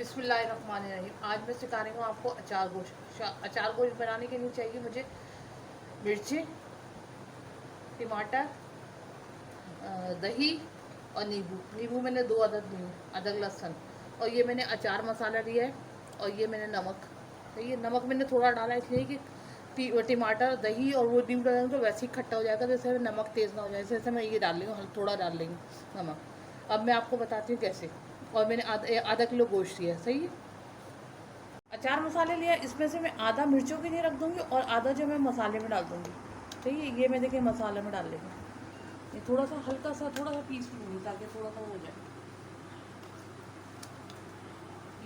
बिस्मिल्लाहिर्रहमानिर्रहीम। आज मैं सिखा रही हूँ आपको अचार गोश्त। अचार गोश्त बनाने के लिए चाहिए मुझे मिर्ची, टमाटर, दही और नींबू। नींबू मैंने 2 अदद लिए, अदरक लहसुन, और ये मैंने अचार मसाला लिया है, और ये मैंने नमक। तो ये नमक मैंने थोड़ा डाला इसलिए कि टमाटर, दही और वो नींबू डालेंगे तो वैसे ही खट्टा हो जाएगा, जैसे नमक तेज़ ना हो जाए, जैसे मैं ये डाल रही हूँ, थोड़ा डाल रही हूँ नमक। अब मैं आपको बताती हूँ कैसे। और मैंने आधा किलो गोश्त लिया, सही है। अचार मसाले लिया, इसमें से मैं आधा मिर्चों के लिए रख दूँगी और आधा जो मैं मसाले में डाल दूँगी। सही है, ये मैं देखिए मसाले में डाल लेंगे। ये थोड़ा सा हल्का सा थोड़ा सा पीस लूँगी ताकि थोड़ा सा हो जाए।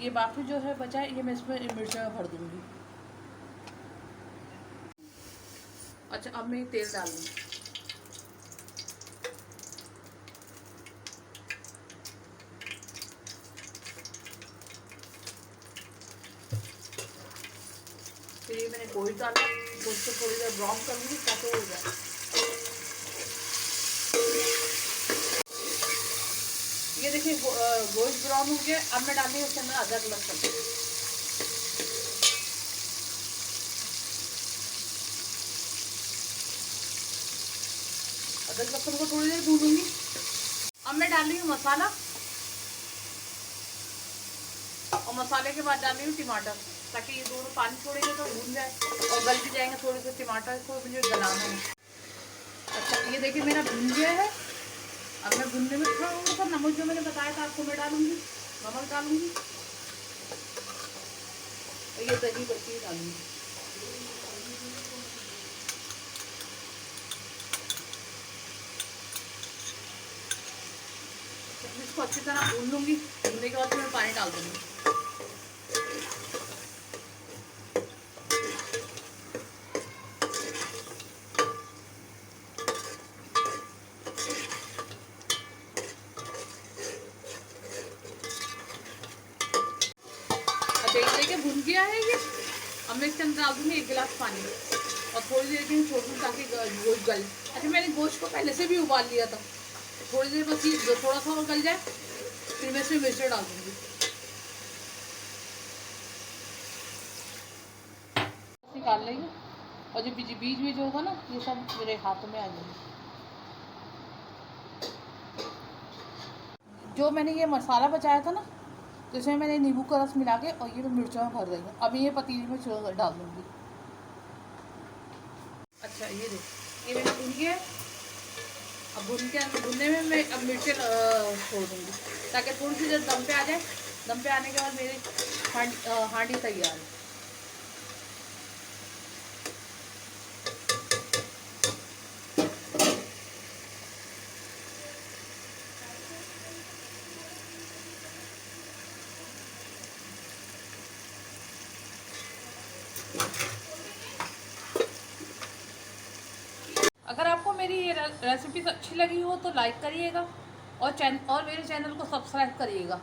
ये बाकी जो है बचा है, ये मैं इसमें मिर्चों में भर दूँगी। अच्छा, अब मैं तेल डालूँगी। फिर ये मैंने गोश्त डाला, गोश्त को थोड़ी देर ब्राउन कर लूँगी ताकि हो जाए। ये देखिए गोश्त ब्राउन हो गया। अब मैं डाली उसके अंदर अदरक लहसुन। अदरक लहसुन को थोड़ी देर भूनूंगी। अब मैं डाल रही हूँ मसाला, और मसाले के बाद डाल रही हूँ टमाटर, ताकि ये दोनों पानी छोड़ेंगे तो भून जाए और गल भी जाएंगे थोड़े से टमाटर को मुझे गलाना है। अच्छा, ये देखिए मेरा भून गया है। अब मैं भूनने में थोड़ा सा नमक जो मैंने बताया था आपको मैं डालूंगी, नमक डालूंगी, और ये दही बची डालूंगी। इसको अच्छी तरह भून लूंगी। भूनने के बाद मैं पानी डाल दूंगी। अच्छा, ये देखिए भून गया है ये। अब मैं इसके अंदर डाल दूंगी 1 गिलास पानी, और थोड़ी देर के लिए छोड़ दूँ ताकि गोश्त गले। अच्छा, मैंने गोश्त को पहले से भी उबाल लिया था। थोड़ी देर बस ये थोड़ा सा और गल जाए, फिर मैं इसमें मिर्च डाल दूँगी। निकाल लेंगे, और जो बीज बीज होगा ना, ये सब मेरे हाथों में आ जाएंगे। जो मैंने ये मसाला बचाया था ना, तो इसमें मैंने नींबू का रस मिला के और ये मैं मिर्चों में भर देंगे। अभी ये पतीले में डाल दूँगी। अच्छा, ये देखो ये मैंने भून गया। अब भुनने में मैं अब मिर्चें छोड़ दूँगी ताकि थोड़ी सी देर दम पे आ जाए। दम पे आने के बाद मेरी हांडी तैयार है। अगर आपको मेरी ये रेसिपीज अच्छी लगी हो तो लाइक करिएगा, और मेरे चैनल को सब्सक्राइब करिएगा।